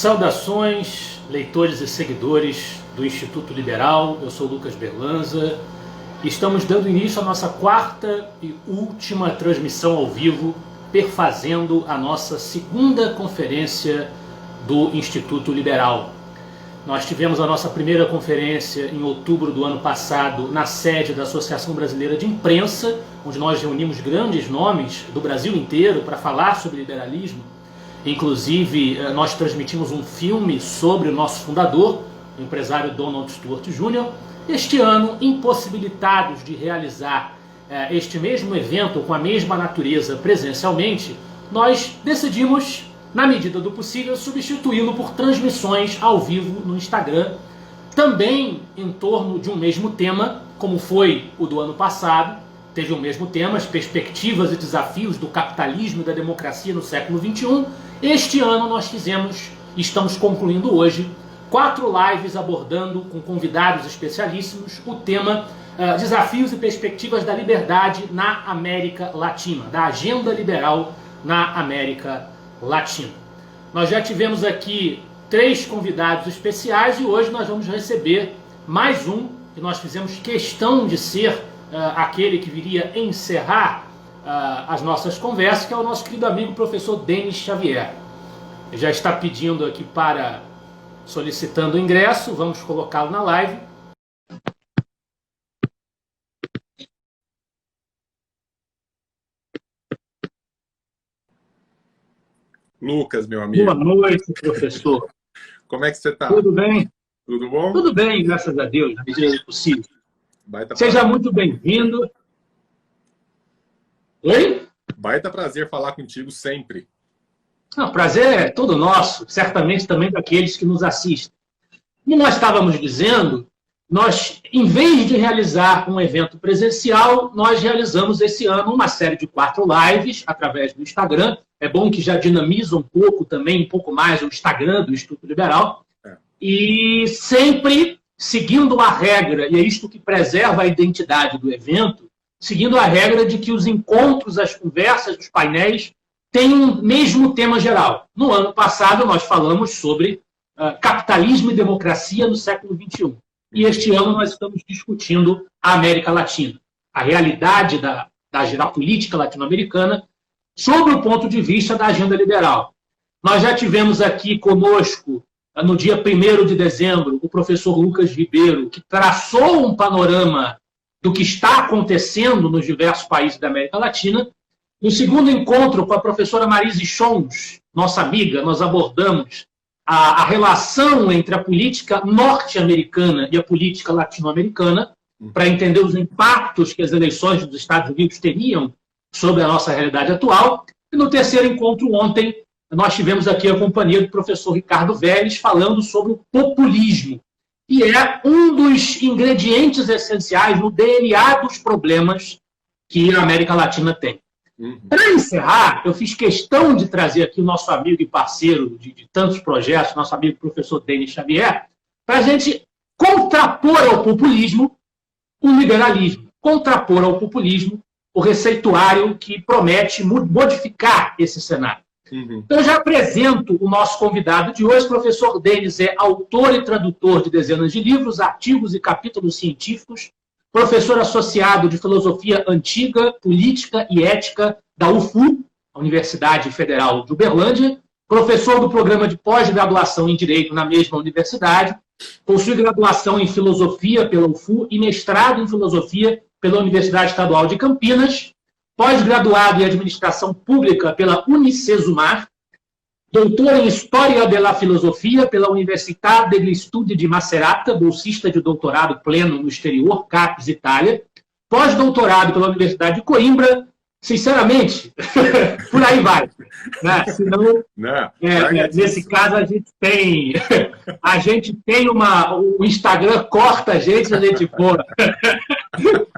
Saudações, leitores e seguidores do Instituto Liberal. Eu sou Lucas Berlanza e estamos dando início à nossa quarta e última transmissão ao vivo, perfazendo a nossa segunda conferência do Instituto Liberal. Nós tivemos a nossa primeira conferência em outubro do ano passado na sede da Associação Brasileira de Imprensa, onde nós reunimos grandes nomes do Brasil inteiro para falar sobre liberalismo. Inclusive, nós transmitimos um filme sobre o nosso fundador, o empresário Donald Stuart Jr. Este ano, impossibilitados de realizar este mesmo evento com a mesma natureza presencialmente, nós decidimos, na medida do possível, substituí-lo por transmissões ao vivo no Instagram, também em torno de um mesmo tema, como foi o do ano passado. Teve o mesmo tema, as perspectivas e desafios do capitalismo e da democracia no século XXI. Este ano nós estamos concluindo hoje, 4 lives abordando com convidados especialíssimos o tema Desafios e Perspectivas da Liberdade na América Latina, da agenda liberal na América Latina. Nós já tivemos aqui 3 convidados especiais e hoje nós vamos receber mais um, que nós fizemos questão de ser aquele que viria encerrar as nossas conversas, que é o nosso querido amigo professor Denis Xavier. Ele já está pedindo aqui solicitando o ingresso, vamos colocá-lo na live. Lucas, meu amigo. Boa noite, professor. Como é que você está? Tudo bem? Tudo bom? Tudo bem, graças a Deus, na medida do possível. Baita Seja prazer. muito bem-vindo. Oi? Baita prazer falar contigo sempre. Não, prazer é todo nosso, certamente também daqueles que nos assistem. E nós estávamos dizendo, nós, em vez de realizar um evento presencial, nós realizamos esse ano uma série de 4 lives através do Instagram. É bom que já dinamiza um pouco também, um pouco mais o Instagram do Instituto Liberal. E sempre seguindo a regra, e é isto que preserva a identidade do evento, seguindo a regra de que os encontros, as conversas, os painéis têm um mesmo tema geral. No ano passado, nós falamos sobre capitalismo e democracia no século XXI. E este ano nós estamos discutindo a América Latina, a realidade da política latino-americana, sob o ponto de vista da agenda liberal. Nós já tivemos aqui conosco, no dia 1º de dezembro, o professor Lucas Ribeiro, que traçou um panorama do que está acontecendo nos diversos países da América Latina. No segundo encontro com a professora Marise Chons, nossa amiga, nós abordamos a relação entre a política norte-americana e a política latino-americana, para entender os impactos que as eleições dos Estados Unidos teriam sobre a nossa realidade atual. E no terceiro encontro, ontem, nós tivemos aqui a companhia do professor Ricardo Vélez falando sobre o populismo, que é um dos ingredientes essenciais no DNA dos problemas que a América Latina tem. Para encerrar, eu fiz questão de trazer aqui o nosso amigo e parceiro de tantos projetos, nosso amigo professor Denis Xavier, para a gente contrapor ao populismo o liberalismo, contrapor ao populismo o receituário que promete modificar esse cenário. Então, eu já apresento o nosso convidado de hoje. O professor Denis é autor e tradutor de dezenas de livros, artigos e capítulos científicos, professor associado de Filosofia Antiga, Política e Ética da UFU, a Universidade Federal de Uberlândia, professor do programa de pós-graduação em Direito na mesma universidade, possui graduação em Filosofia pela UFU e mestrado em Filosofia pela Universidade Estadual de Campinas, pós-graduado em Administração Pública pela Unicesumar, doutor em História da Filosofia pela Università degli Studi di Macerata, bolsista de doutorado pleno no exterior, CAPES, Itália, pós-doutorado pela Universidade de Coimbra. Sinceramente, por aí vai. Né? Senão, nesse caso, a gente tem o Instagram corta a gente se a gente for.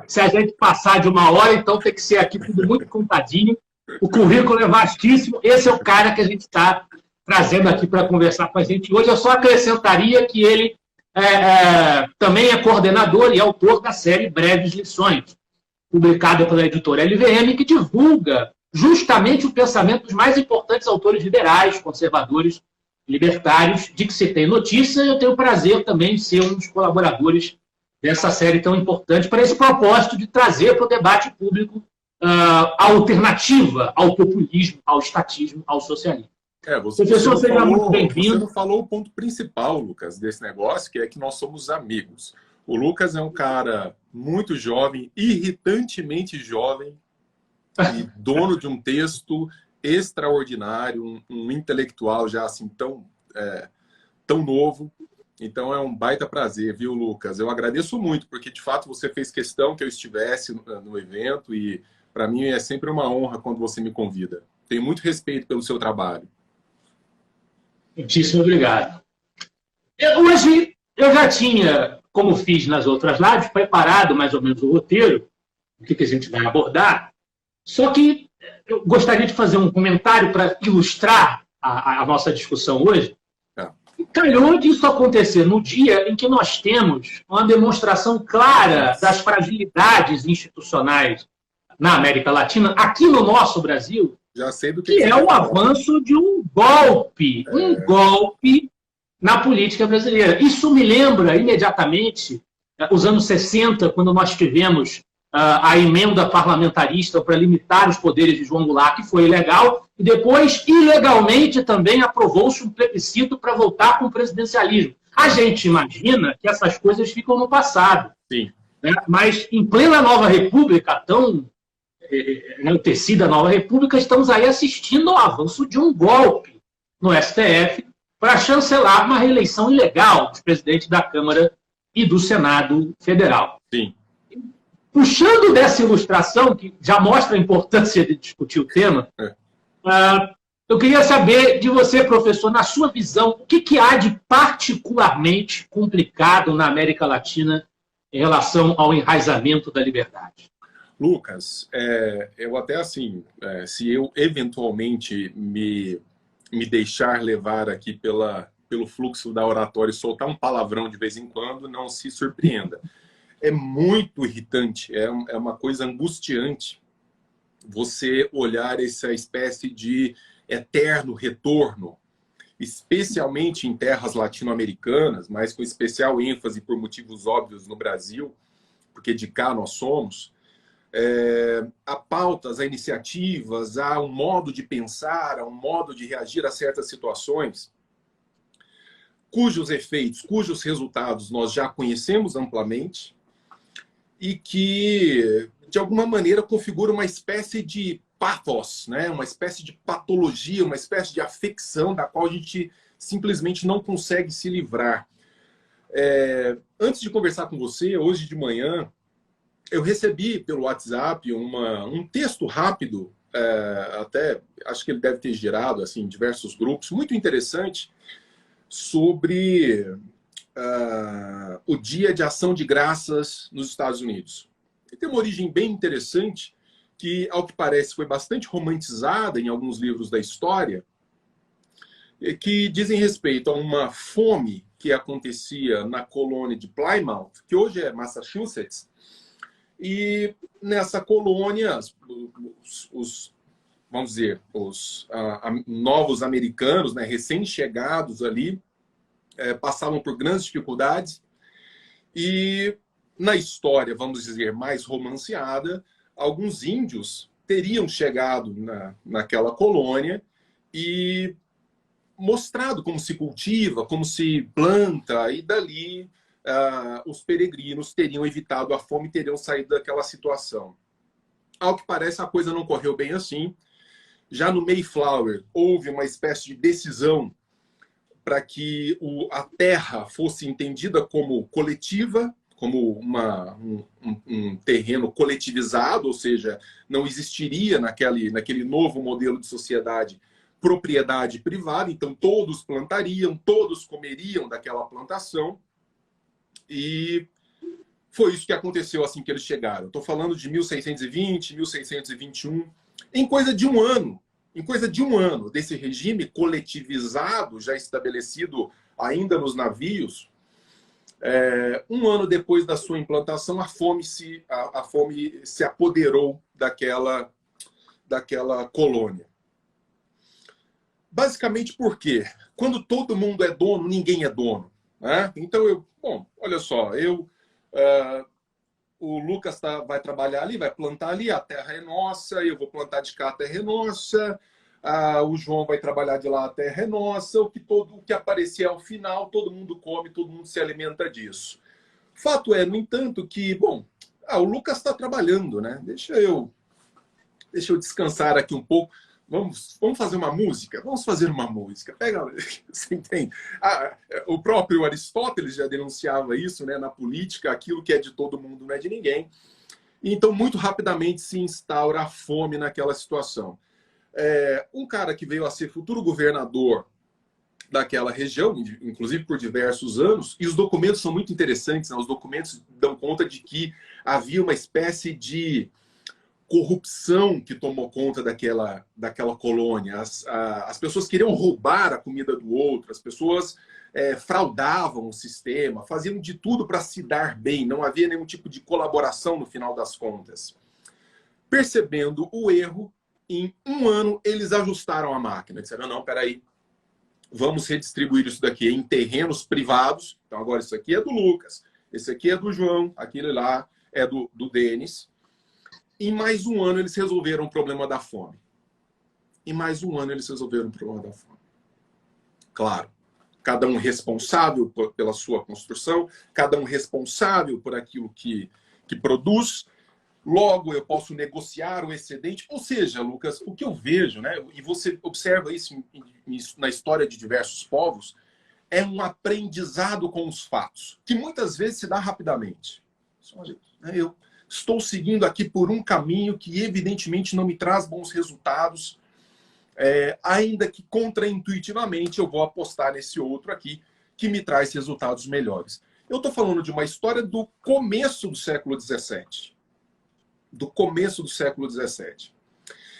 Se a gente passar de 1 hora, então tem que ser aqui tudo muito contadinho. O currículo é vastíssimo. Esse é o cara que a gente está trazendo aqui para conversar com a gente hoje. Eu só acrescentaria que ele também é coordenador e autor da série Breves Lições, publicada pela editora LVM, que divulga justamente o pensamento dos mais importantes autores liberais, conservadores libertários de que se tem notícia. Eu tenho o prazer também de ser um dos colaboradores dessa série tão importante para esse propósito de trazer para o debate público a alternativa ao populismo, ao estatismo, ao socialismo. Professor, você não falou o ponto principal, Lucas, desse negócio, que é que nós somos amigos. O Lucas é um cara muito jovem, irritantemente jovem, e dono de um texto extraordinário, um intelectual já assim tão novo. Então é um baita prazer, viu, Lucas? Eu agradeço muito, porque de fato você fez questão que eu estivesse no evento e para mim é sempre uma honra quando você me convida. Tenho muito respeito pelo seu trabalho. Muitíssimo obrigado. Hoje eu já tinha, como fiz nas outras lives, preparado mais ou menos o roteiro, o que a gente vai abordar, só que eu gostaria de fazer um comentário para ilustrar a nossa discussão hoje. Calhou disso acontecer no dia em que nós temos uma demonstração clara das fragilidades institucionais na América Latina, aqui no nosso Brasil, já sei do que é o avanço de um golpe na política brasileira. Isso me lembra imediatamente os anos 60, quando nós tivemos a emenda parlamentarista para limitar os poderes de João Goulart, que foi ilegal, e depois, ilegalmente, também aprovou-se um plebiscito para voltar com o presidencialismo. A gente imagina que essas coisas ficam no passado. Sim. Né? Mas, em plena Nova República, tão enaltecida Nova República, estamos aí assistindo ao avanço de um golpe no STF para chancelar uma reeleição ilegal dos presidentes da Câmara e do Senado Federal. Sim. Puxando dessa ilustração, que já mostra a importância de discutir o tema, eu queria saber de você, professor, na sua visão, o que há de particularmente complicado na América Latina em relação ao enraizamento da liberdade? Lucas, eu até assim, se eu eventualmente me deixar levar aqui pelo fluxo da oratória e soltar um palavrão de vez em quando, não se surpreenda. É muito irritante, é uma coisa angustiante você olhar essa espécie de eterno retorno, especialmente em terras latino-americanas, mas com especial ênfase por motivos óbvios no Brasil, porque de cá nós somos, a pautas, a iniciativas, a um modo de pensar, a um modo de reagir a certas situações, cujos efeitos, cujos resultados nós já conhecemos amplamente e que, de alguma maneira, configura uma espécie de pathos, né? Uma espécie de patologia, uma espécie de afecção da qual a gente simplesmente não consegue se livrar. Antes de conversar com você, hoje de manhã, eu recebi pelo WhatsApp um texto rápido, até acho que ele deve ter gerado assim, diversos grupos, muito interessante, sobre o Dia de Ação de Graças nos Estados Unidos. Ele tem uma origem bem interessante, que, ao que parece, foi bastante romantizada em alguns livros da história, que dizem respeito a uma fome que acontecia na colônia de Plymouth, que hoje é Massachusetts, e nessa colônia, vamos dizer, os novos americanos, né, recém-chegados ali, passavam por grandes dificuldades, e na história, vamos dizer, mais romanceada, alguns índios teriam chegado naquela colônia e mostrado como se cultiva, como se planta, e dali os peregrinos teriam evitado a fome e teriam saído daquela situação. Ao que parece, a coisa não correu bem assim. Já no Mayflower, houve uma espécie de decisão para que a terra fosse entendida como coletiva, como um terreno coletivizado, ou seja, não existiria naquele novo modelo de sociedade propriedade privada, então todos plantariam, todos comeriam daquela plantação, e foi isso que aconteceu assim que eles chegaram. Estou falando de 1620, 1621, em coisa de um ano desse regime coletivizado, já estabelecido ainda nos navios, um ano depois da sua implantação, a fome se apoderou daquela colônia. Basicamente por quê? Quando todo mundo é dono, ninguém é dono. Né? Então, bom, olha só, o Lucas vai trabalhar ali, vai plantar ali, a terra é nossa, eu vou plantar de cá, a terra é nossa, o João vai trabalhar de lá, a terra é nossa, o que aparecer ao final, todo mundo come, todo mundo se alimenta disso. Fato é, no entanto, que, bom, o Lucas está trabalhando, né? Deixa eu descansar aqui um pouco. Vamos fazer uma música? Vamos fazer uma música. Pega, você entende? O próprio Aristóteles já denunciava isso, né? Na política, aquilo que é de todo mundo não é de ninguém. Então, muito rapidamente se instaura a fome naquela situação. Um cara que veio a ser futuro governador daquela região, inclusive por diversos anos, e os documentos são muito interessantes, né? Os documentos dão conta de que havia uma espécie de corrupção que tomou conta daquela colônia. As pessoas queriam roubar a comida do outro, as pessoas fraudavam o sistema, faziam de tudo para se dar bem, não havia nenhum tipo de colaboração no final das contas. Percebendo o erro, em um ano eles ajustaram a máquina, disseram, não, peraí, vamos redistribuir isso daqui em terrenos privados, então agora isso aqui é do Lucas, esse aqui é do João, aquele lá é do Denis. Em mais um ano, eles resolveram o problema da fome. Em mais um ano, eles resolveram o problema da fome. Claro, cada um responsável pela sua construção, cada um responsável por aquilo que produz. Logo, eu posso negociar o excedente. Ou seja, Lucas, o que eu vejo, né, e você observa isso na história de diversos povos, é um aprendizado com os fatos, que muitas vezes se dá rapidamente. Eu estou seguindo aqui por um caminho que evidentemente não me traz bons resultados, ainda que contraintuitivamente eu vou apostar nesse outro aqui, que me traz resultados melhores. Eu estou falando de uma história do começo do século XVII. Do começo do século XVII.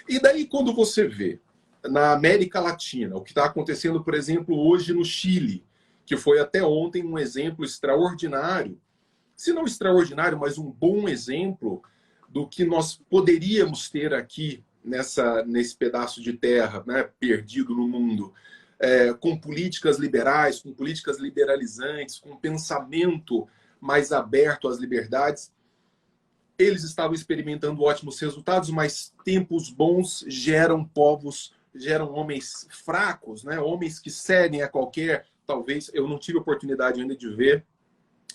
E daí quando você vê na América Latina, o que está acontecendo, por exemplo, hoje no Chile, que foi até ontem um exemplo extraordinário, se não extraordinário, mas um bom exemplo do que nós poderíamos ter aqui nesse pedaço de terra, né, perdido no mundo, com políticas liberais, com políticas liberalizantes, com pensamento mais aberto às liberdades. Eles estavam experimentando ótimos resultados, mas tempos bons geram povos, geram homens fracos, né, homens que cedem a qualquer... Talvez, eu não tive oportunidade ainda de ver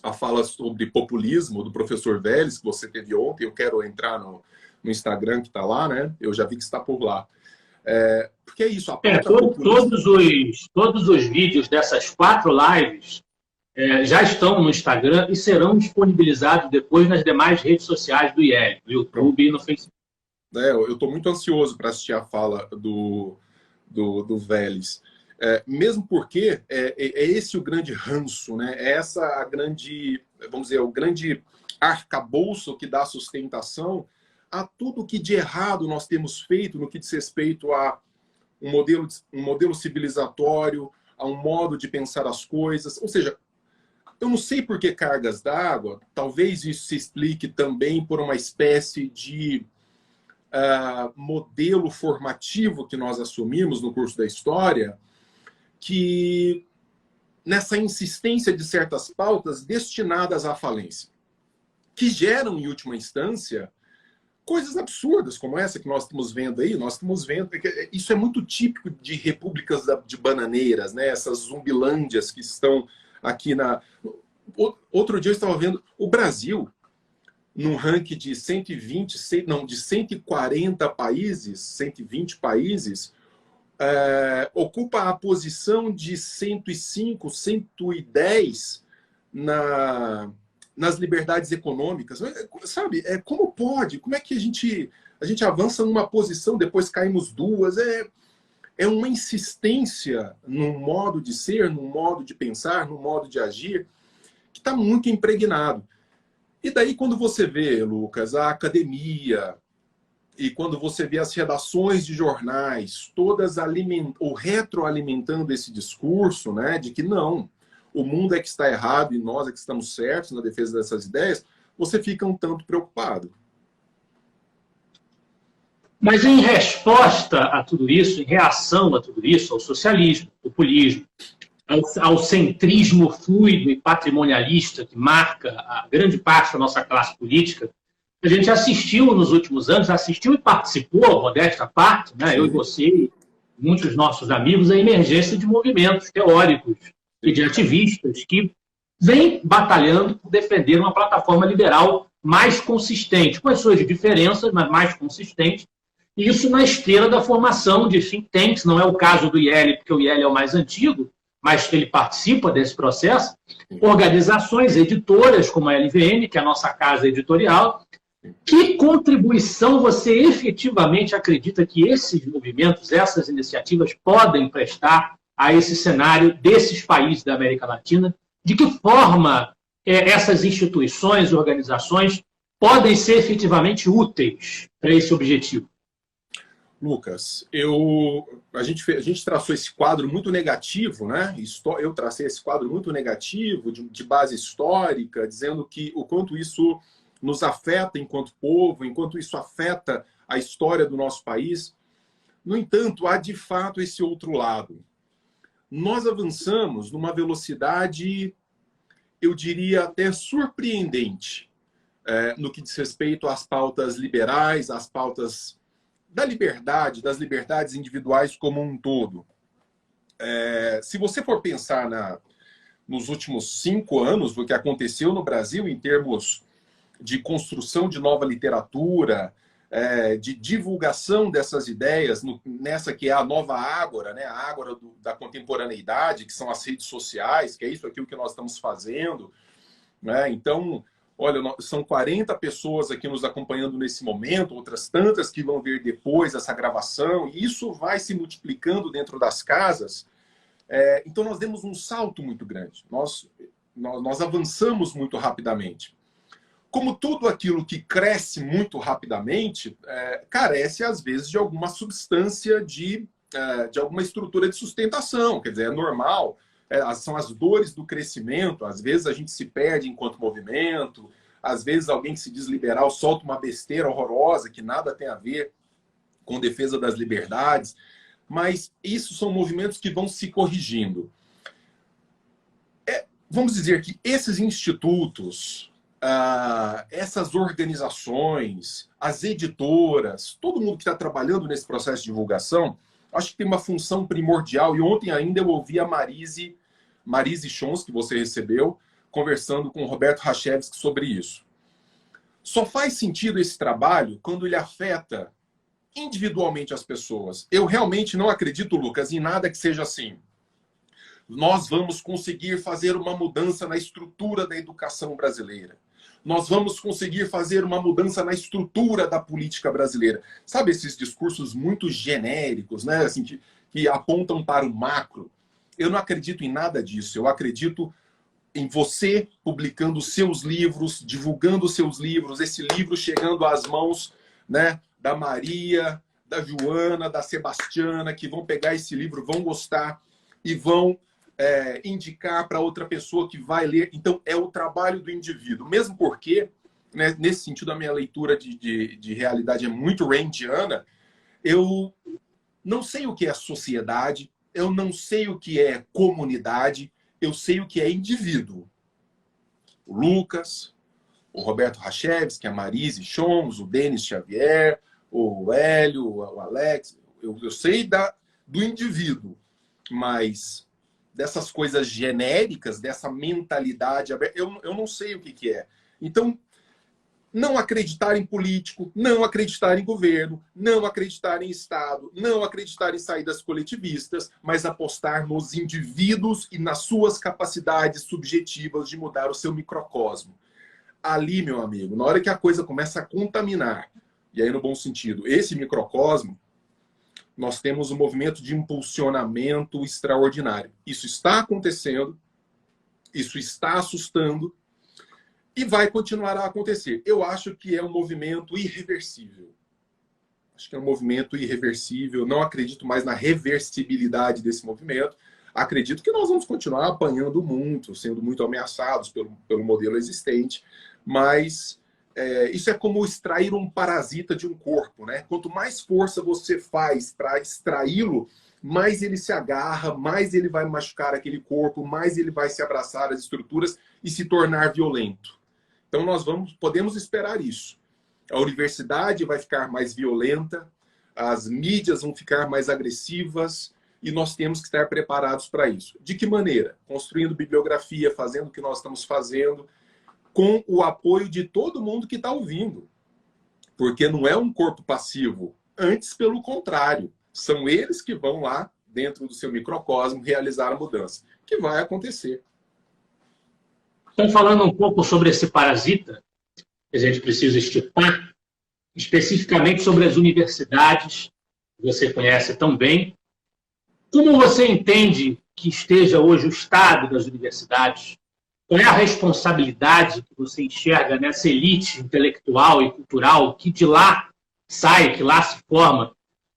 a fala sobre populismo do professor Vélez, que você teve ontem. Eu quero entrar no Instagram que está lá, né? Eu já vi que está por lá. Porque é isso, a pauta populista... Todos os vídeos dessas 4 lives já estão no Instagram e serão disponibilizados depois nas demais redes sociais do IEL, no YouTube e no Facebook. Eu estou muito ansioso para assistir a fala do Vélez. Mesmo porque é esse o grande ranço, né? É essa a grande, vamos dizer, o grande arcabouço que dá sustentação a tudo que de errado nós temos feito no que diz respeito a um modelo civilizatório, a um modo de pensar as coisas. Ou seja, eu não sei por que cargas d'água, talvez isso se explique também por uma espécie de modelo formativo que nós assumimos no curso da história, que nessa insistência de certas pautas destinadas à falência, que geram, em última instância, coisas absurdas como essa que nós estamos vendo aí. Nós estamos vendo, isso é muito típico de repúblicas de bananeiras, né? Essas zumbilândias que estão aqui na... Outro dia eu estava vendo o Brasil, num ranking de 140 países, 120 países, ocupa a posição de 105, 110 nas liberdades econômicas. Sabe, como pode? Como é que a gente avança numa posição, depois caímos 2? É uma insistência num modo de ser, num modo de pensar, num modo de agir, que está muito impregnado. E daí, quando você vê, Lucas, a academia, e quando você vê as redações de jornais, todas retroalimentando esse discurso, né, de que não, o mundo é que está errado e nós é que estamos certos na defesa dessas ideias, você fica um tanto preocupado. Mas em resposta a tudo isso, em reação a tudo isso, ao socialismo, ao populismo, ao centrismo fluido e patrimonialista que marca a grande parte da nossa classe política, a gente assistiu nos últimos anos, assistiu e participou, modesta parte, né, eu e você, e muitos dos nossos amigos, a emergência de movimentos teóricos e de ativistas que vêm batalhando por defender uma plataforma liberal mais consistente, com as suas diferenças, mas mais consistente. E isso na esteira da formação de think tanks, não é o caso do IEL, porque o IEL é o mais antigo, mas ele participa desse processo, organizações editoras como a LVN, que é a nossa casa editorial. Que contribuição você efetivamente acredita que esses movimentos, essas iniciativas podem prestar a esse cenário desses países da América Latina? De que forma essas instituições, organizações, podem ser efetivamente úteis para esse objetivo? Lucas, a gente traçou esse quadro muito negativo, né? Eu tracei esse quadro muito negativo, de base histórica, dizendo que o quanto isso nos afeta enquanto povo, enquanto isso afeta a história do nosso país. No entanto, há de fato esse outro lado. Nós avançamos numa velocidade, eu diria até surpreendente, no que diz respeito às pautas liberais, às pautas da liberdade, das liberdades individuais como um todo. Se você for pensar nos últimos 5 anos, do que aconteceu no Brasil em termos de construção de nova literatura, de divulgação dessas ideias, nessa que é a nova ágora, né? A ágora da contemporaneidade, que são as redes sociais, que é isso aqui que nós estamos fazendo. Né? Então, olha, são 40 pessoas aqui nos acompanhando nesse momento, outras tantas que vão ver depois essa gravação, e isso vai se multiplicando dentro das casas. Então, nós demos um salto muito grande. Nós avançamos muito rapidamente. Como tudo aquilo que cresce muito rapidamente, carece, às vezes, de alguma substância, de alguma estrutura de sustentação. Quer dizer, é normal, são as dores do crescimento. Às vezes a gente se perde enquanto movimento, às vezes alguém que se diz liberal solta uma besteira horrorosa que nada tem a ver com defesa das liberdades. Mas isso são movimentos que vão se corrigindo. Vamos dizer que esses institutos, essas organizações, as editoras, todo mundo que está trabalhando nesse processo de divulgação, acho que tem uma função primordial. E ontem ainda eu ouvi a Marise Chons, que você recebeu, conversando com o Roberto Rachevski sobre isso. Só faz sentido esse trabalho quando ele afeta individualmente as pessoas. Eu realmente não acredito, Lucas, em nada que seja assim. Nós vamos conseguir fazer uma mudança na estrutura da educação brasileira. Nós vamos conseguir fazer uma mudança na estrutura da política brasileira. Sabe esses discursos muito genéricos, né? Assim, que apontam para o macro? Eu não acredito em nada disso. Eu acredito em você publicando seus livros, divulgando seus livros, esse livro chegando às mãos, né, da Maria, da Joana, da Sebastiana, que vão pegar esse livro, vão gostar e vão indicar para outra pessoa que vai ler. Então, é o trabalho do indivíduo. Mesmo porque, né, nesse sentido, a minha leitura de realidade é muito randiana. Eu não sei o que é sociedade, eu não sei o que é comunidade, eu sei o que é indivíduo. O Lucas, o Roberto Rachevski, a Marise Chons, o Denis Xavier, o Hélio, o Alex. Eu sei do indivíduo, mas dessas coisas genéricas, dessa mentalidade aberta, eu não sei o que é. Então, não acreditar em político, não acreditar em governo, não acreditar em Estado, não acreditar em saídas coletivistas, mas apostar nos indivíduos e nas suas capacidades subjetivas de mudar o seu microcosmo. Ali, meu amigo, na hora que a coisa começa a contaminar, e aí no bom sentido, esse microcosmo, nós temos um movimento de impulsionamento extraordinário. Isso está acontecendo, isso está assustando e vai continuar a acontecer. Eu acho que é um movimento irreversível. Acho que é um movimento irreversível. Não acredito mais na reversibilidade desse movimento. Acredito que nós vamos continuar apanhando muito, sendo muito ameaçados pelo modelo existente, mas isso é como extrair um parasita de um corpo, né? Quanto mais força você faz para extraí-lo, mais ele se agarra, mais ele vai machucar aquele corpo, mais ele vai se abraçar às estruturas e se tornar violento. Então nós podemos esperar isso. A universidade vai ficar mais violenta, as mídias vão ficar mais agressivas e nós temos que estar preparados para isso. De que maneira? Construindo bibliografia, fazendo o que nós estamos fazendo, com o apoio de todo mundo que está ouvindo. Porque não é um corpo passivo. Antes, pelo contrário. São eles que vão lá, dentro do seu microcosmo, realizar a mudança. Que vai acontecer. Então, falando um pouco sobre esse parasita, que a gente precisa extirpar, especificamente sobre as universidades, que você conhece tão bem, como você entende que esteja hoje o estado das universidades? Qual é a responsabilidade que você enxerga nessa elite intelectual e cultural que de lá sai, que lá se forma,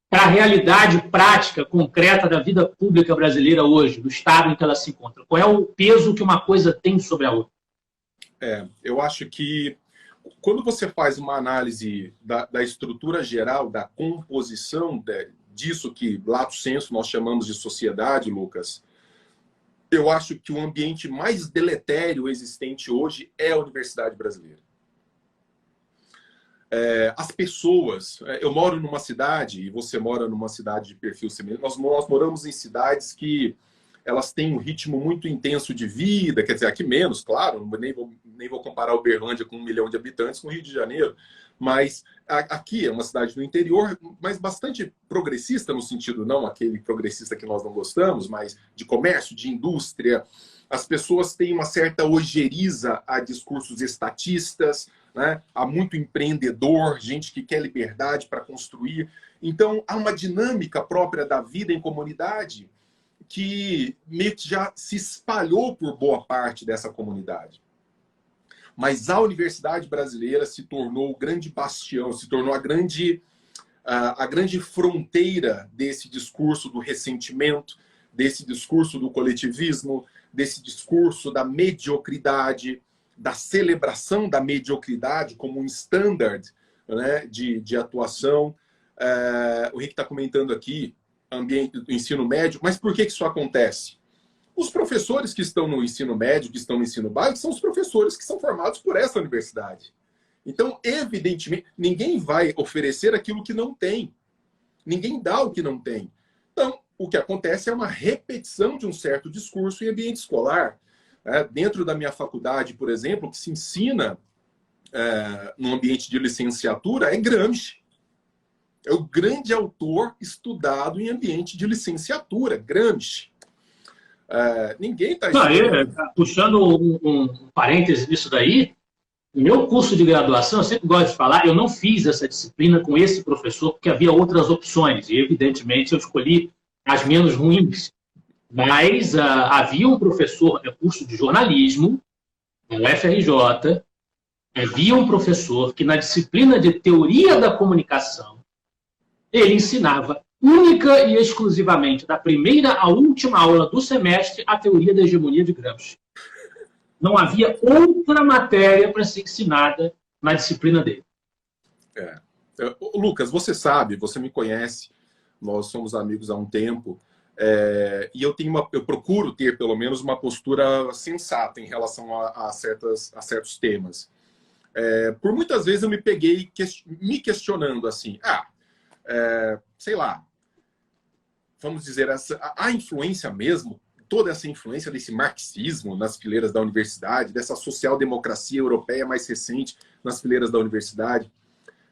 para a realidade prática, concreta da vida pública brasileira hoje, do estado em que ela se encontra? Qual é o peso que uma coisa tem sobre a outra? Eu acho que quando você faz uma análise da estrutura geral, da composição disso que, lato sensu, nós chamamos de sociedade, Lucas, eu acho que o ambiente mais deletério existente hoje é a universidade brasileira. As pessoas... Eu moro numa cidade, e você mora numa cidade de perfil semelhante, nós moramos em cidades que elas têm um ritmo muito intenso de vida, quer dizer, aqui menos, claro, nem vou comparar Uberlândia com 1 milhão de habitantes com o Rio de Janeiro, mas aqui é uma cidade do interior, mas bastante progressista no sentido, não aquele progressista que nós não gostamos, mas de comércio, de indústria. As pessoas têm uma certa ojeriza a discursos estatistas, né? Há muito empreendedor, gente que quer liberdade para construir. Então, há uma dinâmica própria da vida em comunidade que meio que já se espalhou por boa parte dessa comunidade. Mas a universidade brasileira se tornou o grande bastião, se tornou a grande fronteira desse discurso do ressentimento, desse discurso do coletivismo, desse discurso da mediocridade, da celebração da mediocridade como um standard, né, de atuação. O Rick está comentando aqui, ambiente do ensino médio, mas por que isso acontece? Os professores que estão no ensino médio, que estão no ensino básico, são os professores que são formados por essa universidade. Então, evidentemente, ninguém vai oferecer aquilo que não tem. Ninguém dá o que não tem. Então, o que acontece é uma repetição de um certo discurso em ambiente escolar. Dentro da minha faculdade, por exemplo, o que se ensina no ambiente de licenciatura é Gramsci. É o grande autor estudado em ambiente de licenciatura, Gramsci. Ninguém está puxando um parêntese nisso daí, no meu curso de graduação, eu sempre gosto de falar, eu não fiz essa disciplina com esse professor, porque havia outras opções, e evidentemente eu escolhi as menos ruins. Mas havia um professor, curso de jornalismo, na UFRJ, havia um professor que na disciplina de teoria da comunicação, ele ensinava única e exclusivamente, da primeira à última aula do semestre, a teoria da hegemonia de Gramsci. Não havia outra matéria para ser ensinada na disciplina dele. Lucas, você sabe, você me conhece, nós somos amigos há um tempo, e eu procuro ter, pelo menos, uma postura sensata em relação a certos temas. Por muitas vezes eu me peguei me questionando assim, sei lá, vamos dizer, a influência mesmo, toda essa influência desse marxismo nas fileiras da universidade, dessa social-democracia europeia mais recente nas fileiras da universidade.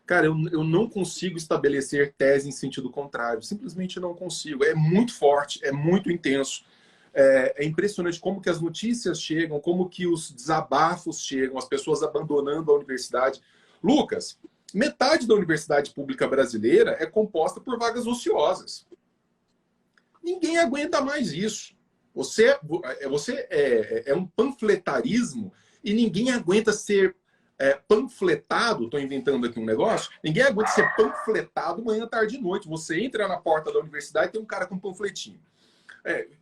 Cara, eu não consigo estabelecer tese em sentido contrário. Simplesmente não consigo. É muito forte, é muito intenso. É impressionante como que as notícias chegam, como que os desabafos chegam, as pessoas abandonando a universidade. Lucas, metade da universidade pública brasileira é composta por vagas ociosas. Ninguém aguenta mais isso. Você é um panfletarismo e ninguém aguenta ser panfletado. Estou inventando aqui um negócio. Ninguém aguenta ser panfletado manhã, tarde e noite. Você entra na porta da universidade e tem um cara com um panfletinho.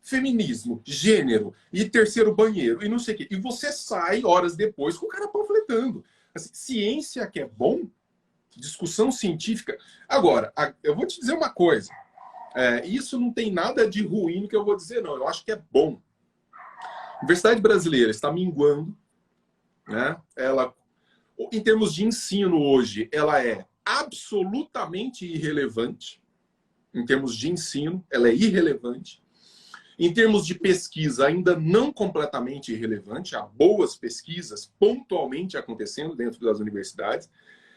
Feminismo, gênero e terceiro banheiro e não sei o quê. E você sai horas depois com o cara panfletando. Assim, ciência que é bom, discussão científica. Agora, eu vou te dizer uma coisa. Isso não tem nada de ruim no que eu vou dizer, não. Eu acho que é bom. A Universidade Brasileira está minguando, né? Ela, em termos de ensino hoje, ela é absolutamente irrelevante. Em termos de ensino, ela é irrelevante. Em termos de pesquisa, ainda não completamente irrelevante. Há boas pesquisas pontualmente acontecendo dentro das universidades.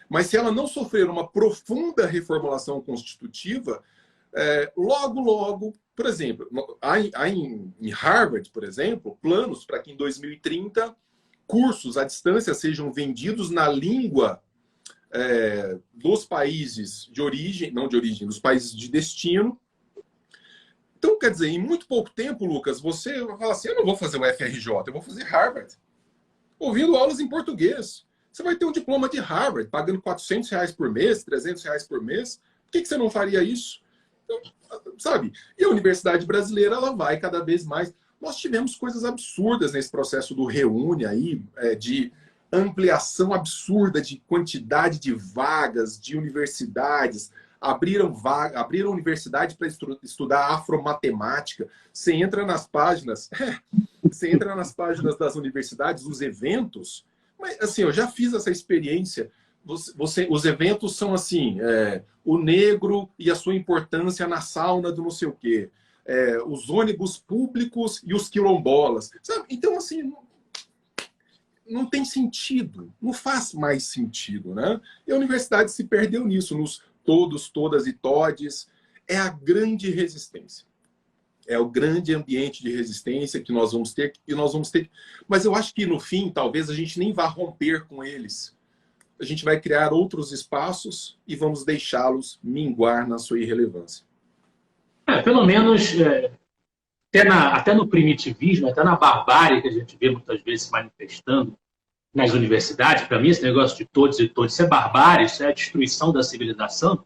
Mas se ela não sofrer uma profunda reformulação constitutiva, logo, logo, por exemplo, há em Harvard, por exemplo, planos para que em 2030 cursos à distância sejam vendidos na língua dos países de origem, não de origem, dos países de destino. Então, quer dizer, em muito pouco tempo, Lucas, você vai falar assim, eu não vou fazer o FRJ, eu vou fazer Harvard, ouvindo aulas em português. Você vai ter um diploma de Harvard, pagando R$400 por mês, R$300 por mês. Por que você não faria isso? Então, sabe? E a Universidade Brasileira, ela vai cada vez mais. Nós tivemos coisas absurdas nesse processo do Reúne aí, de ampliação absurda de quantidade de vagas de universidades. Abriram universidade para estudar afromatemática. Você entra nas páginas, das universidades, os eventos. Mas, assim, eu já fiz essa experiência. Os eventos são assim, o negro e a sua importância na sauna do não sei o quê. Os ônibus públicos e os quilombolas. Sabe? Então, assim, não tem sentido. Não faz mais sentido, né? E a universidade se perdeu nisso, nos todos, todas e todes. É a grande resistência. É o grande ambiente de resistência que nós vamos ter, Mas eu acho que, no fim, talvez a gente nem vá romper com eles. A gente vai criar outros espaços e vamos deixá-los minguar na sua irrelevância. Pelo menos, até no primitivismo, até na barbárie que a gente vê muitas vezes se manifestando nas universidades, para mim esse negócio de todos e todos, isso é barbárie, isso é a destruição da civilização.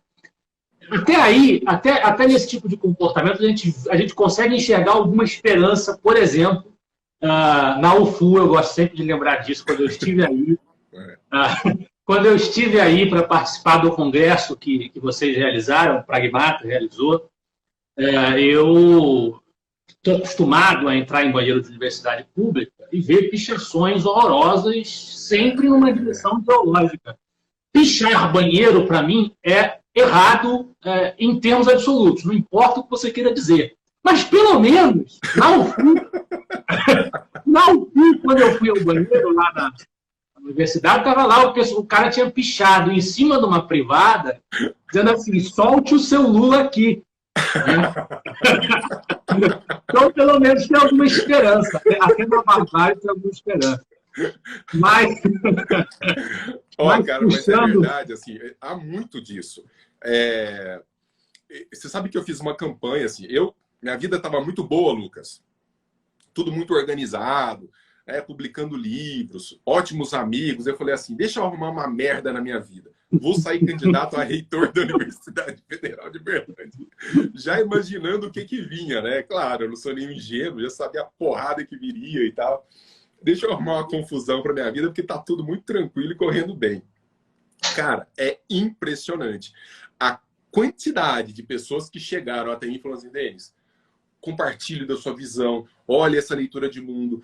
Até aí, até nesse tipo de comportamento, a gente consegue enxergar alguma esperança, por exemplo, na UFU, eu gosto sempre de lembrar disso, quando eu estive aí. Quando eu estive aí para participar do congresso que vocês realizaram, o Pragmata realizou, eu estou acostumado a entrar em banheiro de universidade pública e ver pichações horrorosas, sempre numa direção ideológica. Pichar banheiro, para mim, é errado em termos absolutos, não importa o que você queira dizer. Mas, pelo menos, na UFU, quando eu fui ao banheiro lá na universidade, estava lá, o cara tinha pichado em cima de uma privada, dizendo assim, solte o seu Lula aqui. Então, pelo menos, tem alguma esperança. Até na barbárie tem alguma esperança. Mas cara, mas é verdade, assim, há muito disso. Você sabe que eu fiz uma campanha, assim, minha vida estava muito boa, Lucas. Tudo muito organizado, publicando livros, ótimos amigos. Eu falei assim, deixa eu arrumar uma merda na minha vida. Vou sair candidato a reitor da Universidade Federal de Berlândia. Já imaginando o que vinha, né? Claro, eu não sou nenhum ingênuo, já sabia a porrada que viria e tal. Deixa eu arrumar uma confusão para minha vida, porque tá tudo muito tranquilo e correndo bem. Cara, é impressionante. A quantidade de pessoas que chegaram até mim e falaram assim, Denis, compartilhe da sua visão, olha essa leitura de mundo,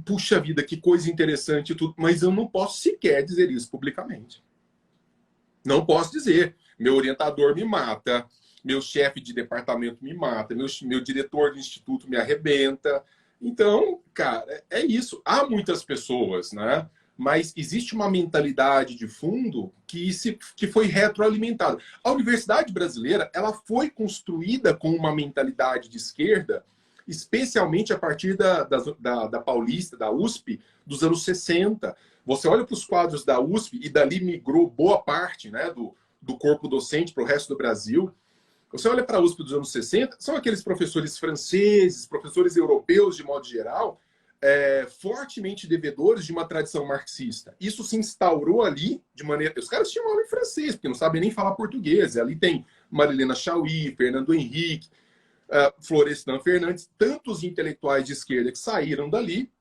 puxa vida, que coisa interessante e tudo, mas eu não posso sequer dizer isso publicamente. Não posso dizer. Meu orientador me mata, meu chefe de departamento me mata, meu diretor do instituto me arrebenta. Então, cara, é isso. Há muitas pessoas, né? Mas existe uma mentalidade de fundo que foi retroalimentada. A Universidade Brasileira, ela foi construída com uma mentalidade de esquerda, especialmente a partir da Paulista, da USP, dos anos 60. Você olha para os quadros da USP e dali migrou boa parte, né, do corpo docente para o resto do Brasil. Você olha para a USP dos anos 60, são aqueles professores franceses, professores europeus de modo geral, fortemente devedores de uma tradição marxista. Isso se instaurou ali de maneira... Os caras tinham aula em francês, porque não sabem nem falar português. Ali tem Marilena Chauí, Fernando Henrique, Florestan Fernandes, tantos intelectuais de esquerda que saíram dali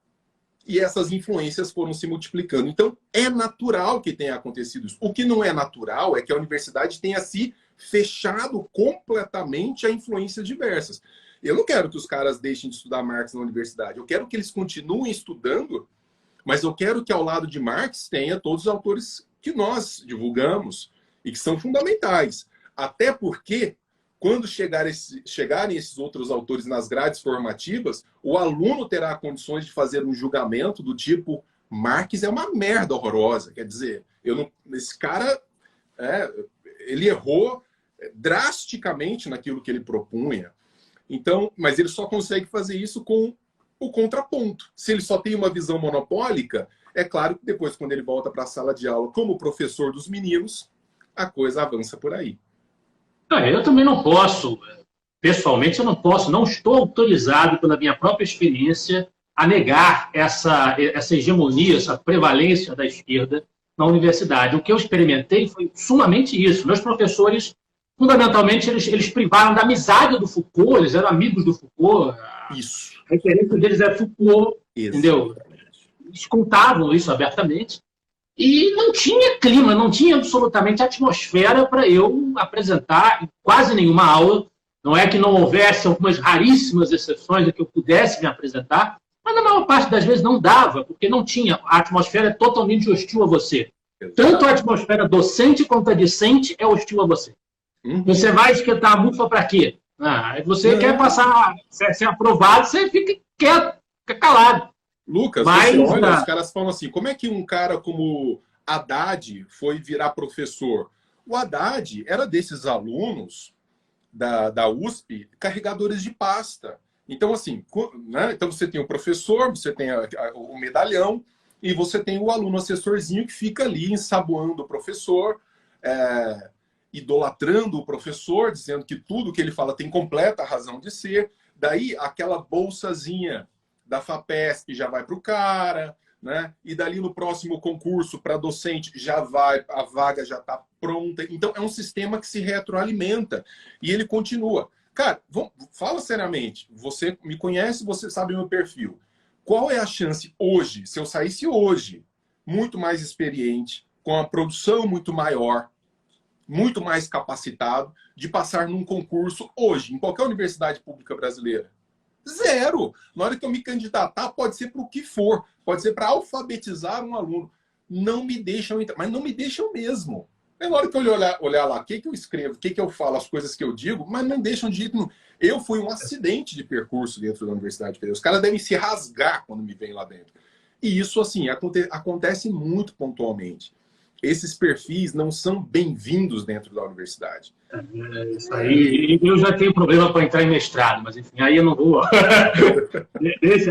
e essas influências foram se multiplicando. Então, é natural que tenha acontecido isso. O que não é natural é que a universidade tenha se fechado completamente a influências diversas. Eu não quero que os caras deixem de estudar Marx na universidade. Eu quero que eles continuem estudando, mas eu quero que ao lado de Marx tenha todos os autores que nós divulgamos e que são fundamentais. Até porque, quando chegarem esses outros autores nas grades formativas, o aluno terá condições de fazer um julgamento do tipo: Marx é uma merda horrorosa. Quer dizer, esse cara ele errou drasticamente naquilo que ele propunha. Então, mas ele só consegue fazer isso com o contraponto. Se ele só tem uma visão monopólica, é claro que depois, quando ele volta para a sala de aula como professor dos meninos, a coisa avança por aí. Eu também não posso, pessoalmente, eu não posso, não estou autorizado pela minha própria experiência a negar essa hegemonia, essa prevalência da esquerda na universidade. O que eu experimentei foi sumamente isso. Meus professores, fundamentalmente, eles privaram da amizade do Foucault, eles eram amigos do Foucault. Isso. A referência deles é Foucault, entendeu? Eles contavam isso abertamente. E não tinha clima, não tinha absolutamente atmosfera para eu apresentar quase nenhuma aula. Não é que não houvesse algumas raríssimas exceções em que eu pudesse me apresentar, mas na maior parte das vezes não dava, porque não tinha. A atmosfera é totalmente hostil a você. Tanto a atmosfera docente quanto a discente é hostil a você. Você vai esquentar a mufa para quê? Você quer passar, ser aprovado, você fica quieto, fica calado. Lucas, você olha, os caras falam assim, como é que um cara como Haddad foi virar professor? O Haddad era desses alunos da USP, carregadores de pasta. Então, assim, né? Então você tem o professor, você tem o medalhão, e você tem o aluno assessorzinho que fica ali ensaboando o professor, idolatrando o professor, dizendo que tudo que ele fala tem completa razão de ser. Daí, aquela bolsazinha da FAPESP já vai para o cara, né? E dali no próximo concurso para docente já vai, a vaga já está pronta. Então é um sistema que se retroalimenta e ele continua. Cara, fala seriamente, você me conhece, você sabe o meu perfil. Qual é a chance hoje, se eu saísse hoje, muito mais experiente, com a produção muito maior, muito mais capacitado, de passar num concurso hoje, em qualquer universidade pública brasileira? Zero. Na hora que eu me candidatar, pode ser para o que for. Pode ser para alfabetizar um aluno. Não me deixam entrar, mas não me deixam mesmo. Na hora que eu olhar lá, o que eu escrevo, o que eu falo, as coisas que eu digo, mas não deixam de jeito nenhum. Eu fui um acidente de percurso dentro da Universidade de Pereira. Os caras devem se rasgar quando me veem lá dentro. E isso, assim, acontece muito pontualmente. Esses perfis não são bem-vindos dentro da universidade. Isso aí, eu já tenho problema para entrar em mestrado, mas enfim, aí eu não vou.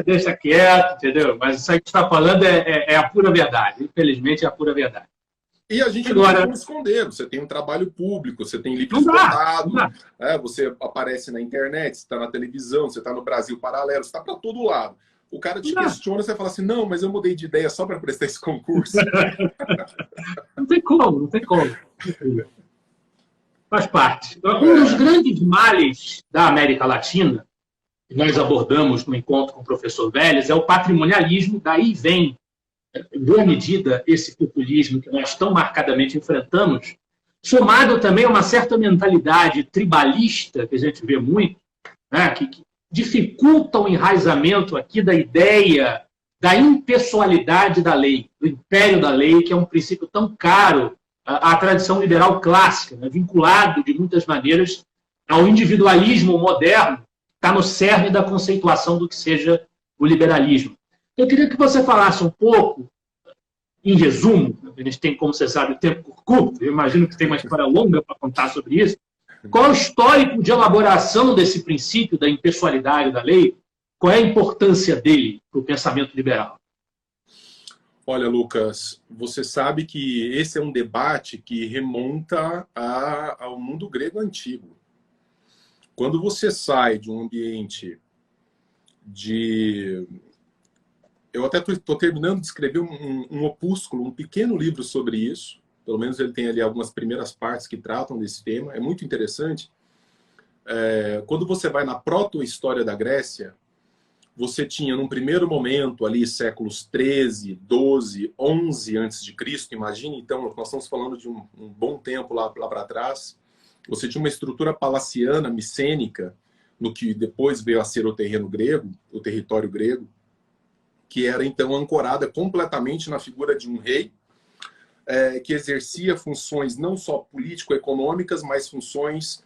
deixa quieto, entendeu? Mas isso aí que você está falando é a pura verdade. Infelizmente, é a pura verdade. E a gente não tem como esconder. Você tem um trabalho público, você tem livro exportado, você aparece na internet, você está na televisão, você está no Brasil Paralelo, você está para todo lado. O cara te questiona, você fala assim, não, mas eu mudei de ideia só para prestar esse concurso. Não tem como. Faz parte. Um dos grandes males da América Latina, que nós abordamos no encontro com o professor Vélez, é o patrimonialismo. Daí vem, em boa medida, esse populismo que nós tão marcadamente enfrentamos, somado também a uma certa mentalidade tribalista, que a gente vê muito, né, que dificulta o enraizamento aqui da ideia da impessoalidade da lei, do império da lei, que é um princípio tão caro à tradição liberal clássica, né, vinculado de muitas maneiras ao individualismo moderno, está no cerne da conceituação do que seja o liberalismo. Eu queria que você falasse um pouco, em resumo, a gente tem, como você sabe, o tempo curto, eu imagino que tem uma história longa para contar sobre isso. Qual é o histórico de elaboração desse princípio da impessoalidade da lei? Qual é a importância dele para o pensamento liberal? Olha, Lucas, você sabe que esse é um debate que remonta ao mundo grego antigo. Quando você sai de um ambiente de... Eu até estou terminando de escrever um opúsculo, um pequeno livro sobre isso. Pelo menos ele tem ali algumas primeiras partes que tratam desse tema. É muito interessante. Quando você vai na proto-história da Grécia, você tinha, num primeiro momento, ali, séculos 13, 12, 11 a.C., imagine, então, nós estamos falando de um bom tempo lá para trás, você tinha uma estrutura palaciana, micênica, no que depois veio a ser o terreno grego, o território grego, que era, então, ancorada completamente na figura de um rei, que exercia funções não só político-econômicas, mas funções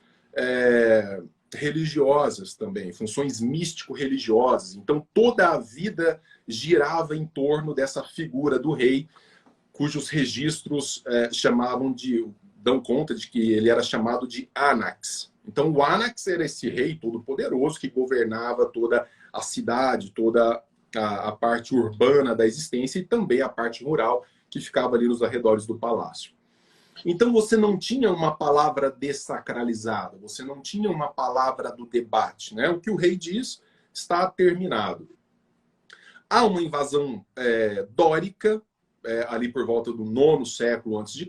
religiosas também, funções místico-religiosas. Então, toda a vida girava em torno dessa figura do rei, cujos registros dão conta de que ele era chamado de Anax. Então, o Anax era esse rei todo-poderoso que governava toda a cidade, toda a parte urbana da existência e também a parte rural que ficava ali nos arredores do palácio. Então você não tinha uma palavra dessacralizada, você não tinha uma palavra do debate, né? O que o rei diz está terminado. Há uma invasão dórica, ali por volta do 9º século a.C.,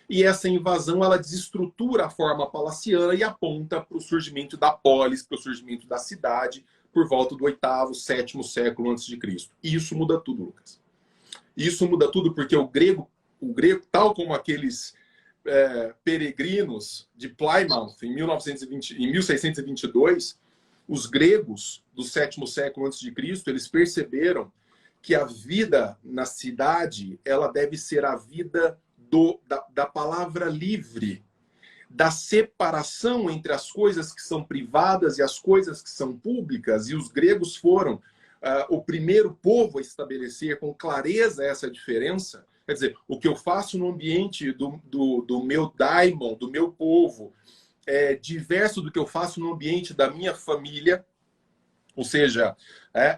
e essa invasão ela desestrutura a forma palaciana e aponta para o surgimento da polis, para o surgimento da cidade, por volta do 8º, 7º século a.C. E isso muda tudo, Lucas. Isso muda tudo porque o grego, tal como aqueles peregrinos de Plymouth em 1622, os gregos do 7º século a.C., eles perceberam que a vida na cidade ela deve ser a vida da palavra livre, da separação entre as coisas que são privadas e as coisas que são públicas, e os gregos foram o primeiro povo a estabelecer com clareza essa diferença. Quer dizer, o que eu faço no ambiente do meu daimon, do meu povo, é diverso do que eu faço no ambiente da minha família. Ou seja,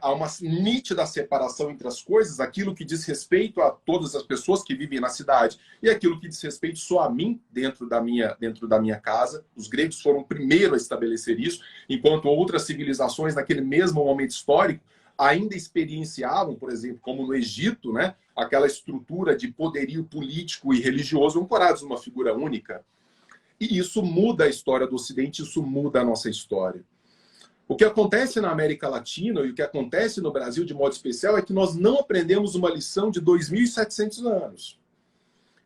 há uma nítida separação entre as coisas, aquilo que diz respeito a todas as pessoas que vivem na cidade e aquilo que diz respeito só a mim dentro da minha casa. Os gregos foram o primeiro a estabelecer isso, enquanto outras civilizações naquele mesmo momento histórico ainda experienciavam, por exemplo, como no Egito, né, aquela estrutura de poderio político e religioso ancorados numa figura única. E isso muda a história do Ocidente, isso muda a nossa história. O que acontece na América Latina e o que acontece no Brasil de modo especial é que nós não aprendemos uma lição de 2.700 anos,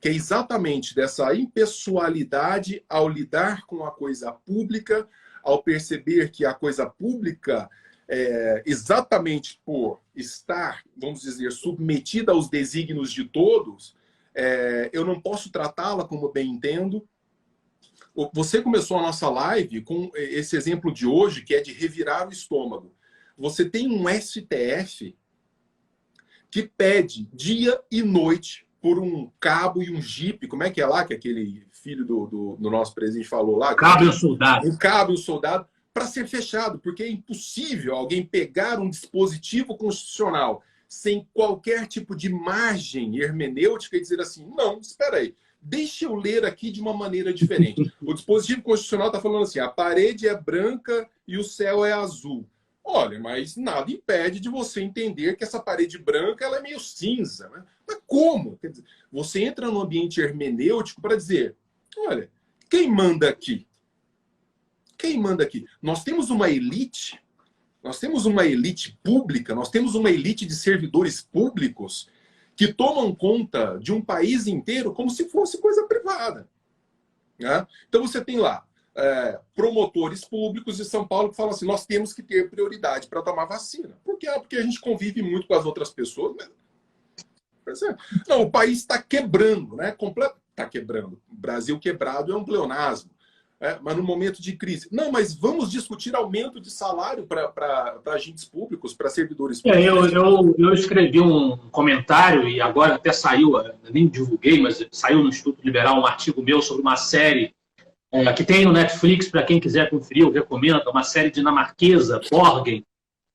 que é exatamente dessa impessoalidade ao lidar com a coisa pública, ao perceber que a coisa pública, exatamente por estar, vamos dizer, submetida aos desígnios de todos, eu não posso tratá-la como bem entendo. Você começou a nossa live com esse exemplo de hoje, que é de revirar o estômago. Você tem um STF que pede dia e noite por um cabo e um jipe. Como é que é lá, que aquele filho do nosso presidente falou lá? Cabo e um soldado. Um cabo e um soldado, para ser fechado, porque é impossível alguém pegar um dispositivo constitucional sem qualquer tipo de margem hermenêutica e dizer assim, não, espera aí. Deixa eu ler aqui de uma maneira diferente. O dispositivo constitucional está falando assim, a parede é branca e o céu é azul. Olha, mas nada impede de você entender que essa parede branca ela é meio cinza. Né? Mas como? Quer dizer, você entra no ambiente hermenêutico para dizer, olha, quem manda aqui? Quem manda aqui? Nós temos uma elite pública, nós temos uma elite de servidores públicos que tomam conta de um país inteiro como se fosse coisa privada. Né? Então você tem lá promotores públicos de São Paulo que falam assim, nós temos que ter prioridade para tomar vacina. Por quê? Porque a gente convive muito com as outras pessoas. Mas... Não, o país está quebrando, né? Está quebrando. O Brasil quebrado é um pleonasmo. Mas no momento de crise. Não, mas vamos discutir aumento de salário para agentes públicos, para servidores públicos. Eu escrevi um comentário, e agora até saiu, nem divulguei, mas saiu no Instituto Liberal um artigo meu sobre uma série que tem no Netflix, para quem quiser conferir, eu recomendo, uma série dinamarquesa, Borgen.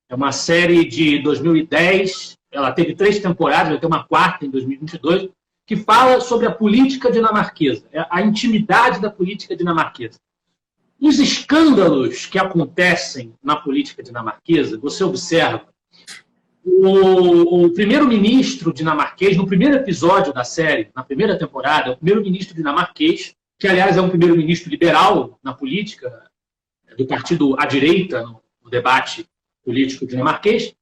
É uma série de 2010, ela teve 3 temporadas, vai ter uma 4ª em 2022, que fala sobre a política dinamarquesa, a intimidade da política dinamarquesa. Os escândalos que acontecem na política dinamarquesa, você observa, o primeiro-ministro dinamarquês, no primeiro episódio da série, na primeira temporada, o primeiro-ministro dinamarquês, que, aliás, é um primeiro-ministro liberal na política, do partido à direita, no debate político dinamarquês.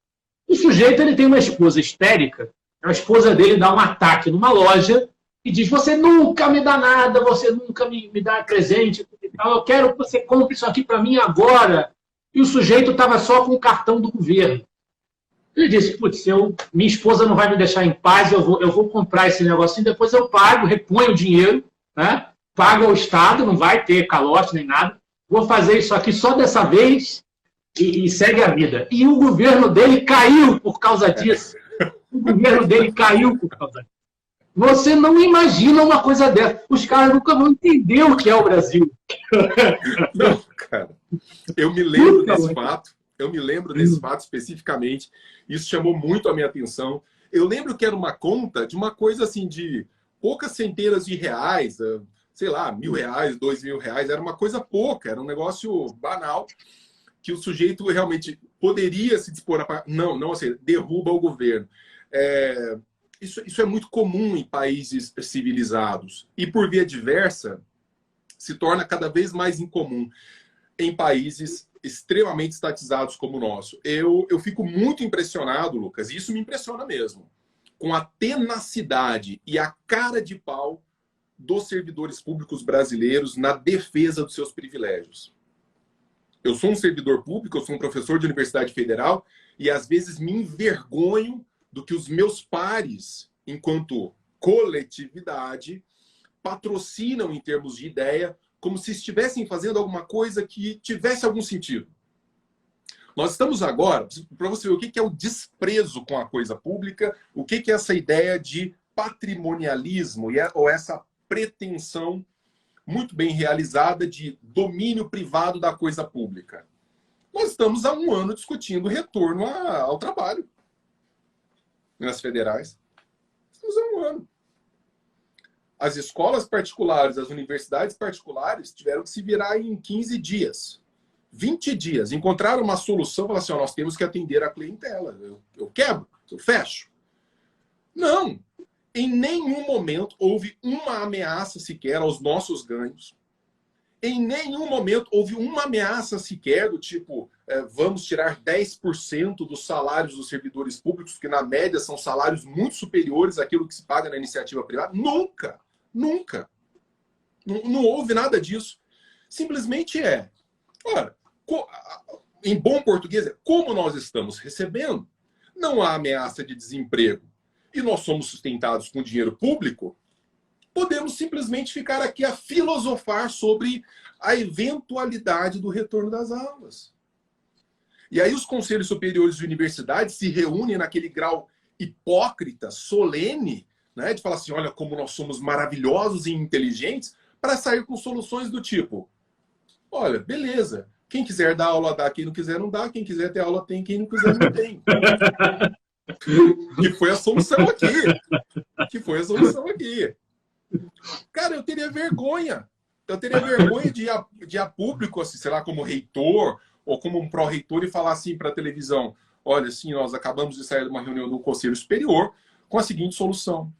O sujeito ele tem uma esposa histérica, a esposa dele dá um ataque numa loja e diz: você nunca me dá nada, você nunca me dá presente, eu quero que você compre isso aqui para mim agora. E o sujeito estava só com o cartão do governo. Ele disse: putz, minha esposa não vai me deixar em paz, eu vou comprar esse negocinho, depois eu pago, reponho o dinheiro, né? Pago ao Estado, não vai ter calote nem nada, vou fazer isso aqui só dessa vez e segue a vida. E o governo dele caiu por causa disso. O governo dele caiu por causa disso. Você não imagina uma coisa dessa. Os caras nunca vão entender o que é o Brasil. Não, cara. Eu me lembro desse fato. Eu me lembro desse fato especificamente. Isso chamou muito a minha atenção. Eu lembro que era uma conta de uma coisa assim de poucas centenas de reais, sei lá, R$1.000, R$2.000. Era uma coisa pouca, era um negócio banal que o sujeito realmente poderia se dispor a... Não, assim, derruba o governo. Isso é muito comum em países civilizados. E, por via diversa, se torna cada vez mais incomum em países extremamente estatizados como o nosso. Eu fico muito impressionado, Lucas, e isso me impressiona mesmo, com a tenacidade e a cara de pau dos servidores públicos brasileiros na defesa dos seus privilégios. Eu sou um servidor público, eu sou um professor de universidade federal, e às vezes me envergonho do que os meus pares, enquanto coletividade, patrocinam em termos de ideia, como se estivessem fazendo alguma coisa que tivesse algum sentido. Nós estamos agora, para você ver o que é o desprezo com a coisa pública, o que é essa ideia de patrimonialismo, ou essa pretensão muito bem realizada de domínio privado da coisa pública. Nós estamos há 1 ano discutindo o retorno ao trabalho nas federais. Estamos há 1 ano. As escolas particulares, as universidades particulares tiveram que se virar em 15 dias, 20 dias. Encontraram uma solução, falaram assim: nós temos que atender a clientela. Eu quebro, eu fecho. Não. Em nenhum momento houve uma ameaça sequer aos nossos ganhos. Em nenhum momento houve uma ameaça sequer do tipo, vamos tirar 10% dos salários dos servidores públicos, que na média são salários muito superiores àquilo que se paga na iniciativa privada. Nunca, nunca. Não houve nada disso. Simplesmente ora, em bom português, como nós estamos recebendo, não há ameaça de desemprego, e nós somos sustentados com dinheiro público, podemos simplesmente ficar aqui a filosofar sobre a eventualidade do retorno das aulas. E aí os conselhos superiores de universidades se reúnem naquele grau hipócrita, solene, né, de falar assim: olha como nós somos maravilhosos e inteligentes, para sair com soluções do tipo: olha, beleza, quem quiser dar aula dá, quem não quiser não dá, quem quiser ter aula tem, quem não quiser não tem. Que foi a solução aqui. Cara, eu teria vergonha. Eu teria vergonha de ir a público, assim, sei lá, como reitor ou como um pró-reitor e falar assim para a televisão: olha, assim, nós acabamos de sair de uma reunião do Conselho Superior com a seguinte solução.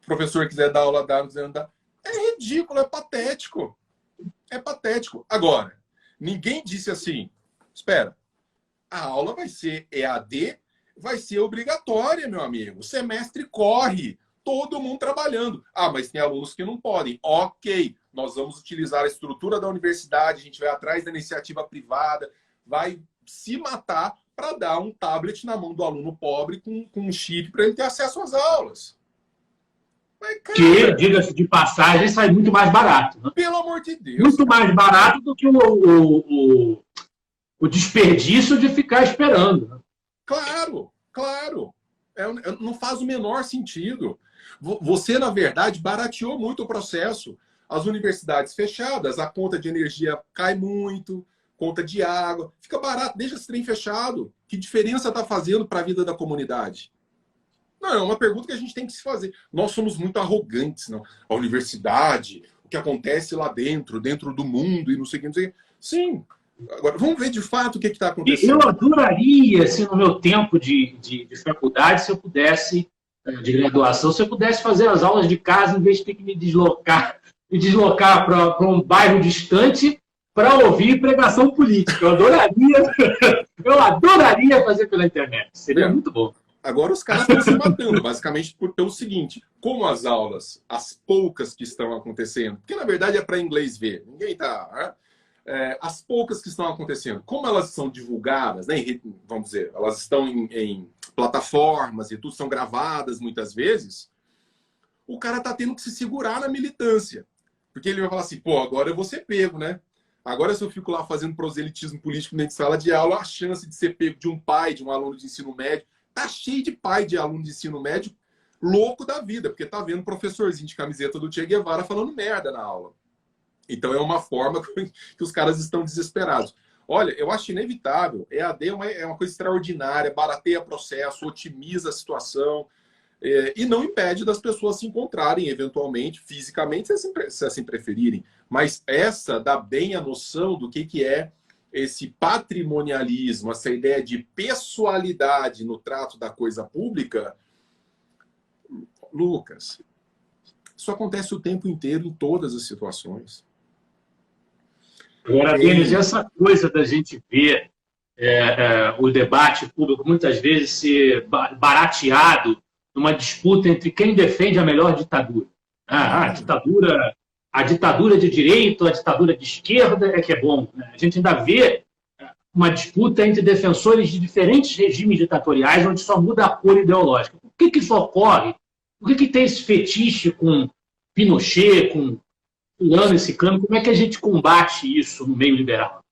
O professor quiser dar aula, dá, não quiser não dá. É ridículo, é patético. É patético. Agora, ninguém disse assim: espera, a aula vai ser EAD, vai ser obrigatória, meu amigo. O semestre corre, todo mundo trabalhando. Ah, mas tem alunos que não podem. Ok, nós vamos utilizar a estrutura da universidade, a gente vai atrás da iniciativa privada, vai se matar para dar um tablet na mão do aluno pobre com um chip para ele ter acesso às aulas. Mas, cara, que, diga-se de passagem, sai muito mais barato. Né? Pelo amor de Deus. Muito mais barato do que o desperdício de ficar esperando. Né? Claro, claro. Não faz o menor sentido. Você, na verdade, barateou muito o processo. As universidades fechadas, a conta de energia cai muito, conta de água, fica barato, deixa esse trem fechado. Que diferença está fazendo para a vida da comunidade? Não, é uma pergunta que a gente tem que se fazer. Nós somos muito arrogantes, não? A universidade, o que acontece lá dentro do mundo e não sei o que, não sei o que. Sim. Agora, vamos ver de fato o que está acontecendo. Eu adoraria, assim, no meu tempo de faculdade, se eu pudesse, de graduação, se eu pudesse fazer as aulas de casa em vez de ter que me deslocar para um bairro distante, para ouvir pregação política. Eu adoraria fazer pela internet. Seria muito bom. Agora os caras estão se matando, basicamente pelo seguinte: como as aulas, as poucas que estão acontecendo, porque na verdade é para inglês ver, ninguém está... as poucas que estão acontecendo, como elas são divulgadas, né, vamos dizer, elas estão em plataformas e tudo, são gravadas muitas vezes, o cara está tendo que se segurar na militância. Porque ele vai falar assim, pô, agora eu vou ser pego, né? Agora se eu fico lá fazendo proselitismo político dentro de sala de aula, a chance de ser pego de um pai, de um aluno de ensino médio, tá cheio de pai de aluno de ensino médio louco da vida, porque tá vendo professorzinho de camiseta do Che Guevara falando merda na aula. Então é uma forma que os caras estão desesperados. Olha, eu acho inevitável. EAD é uma coisa extraordinária, barateia processo, otimiza a situação e não impede das pessoas se encontrarem eventualmente, fisicamente, se assim preferirem. Mas essa dá bem a noção do que é esse patrimonialismo, essa ideia de pessoalidade no trato da coisa pública. Lucas, isso acontece o tempo inteiro em todas as situações. Agora, Denis, essa coisa da gente ver o debate público muitas vezes ser barateado numa disputa entre quem defende a melhor ditadura. A ditadura de direita, a ditadura de esquerda é que é bom. Né? A gente ainda vê uma disputa entre defensores de diferentes regimes ditatoriais onde só muda a cor ideológica. Por que isso ocorre? Por que tem esse fetiche com Pinochet, com fulano e ciclano? Como é que a gente combate isso no meio liberal?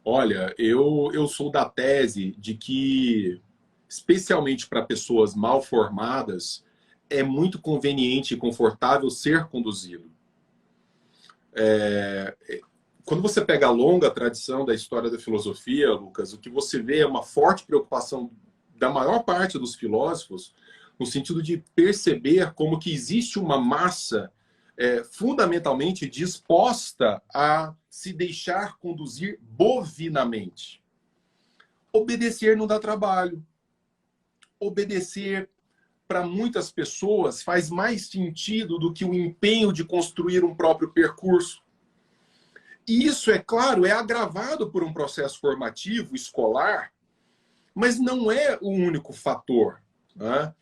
Olha, eu sou da tese de que, especialmente para pessoas mal formadas, é muito conveniente e confortável ser conduzido. Quando você pega a longa tradição da história da filosofia, Lucas, o que você vê é uma forte preocupação da maior parte dos filósofos no sentido de perceber como que existe uma massa fundamentalmente disposta a se deixar conduzir bovinamente. Obedecer não dá trabalho. Obedecer, para muitas pessoas, faz mais sentido do que o empenho de construir um próprio percurso. E isso, é claro, é agravado por um processo formativo, escolar, mas não é o único fator. Né?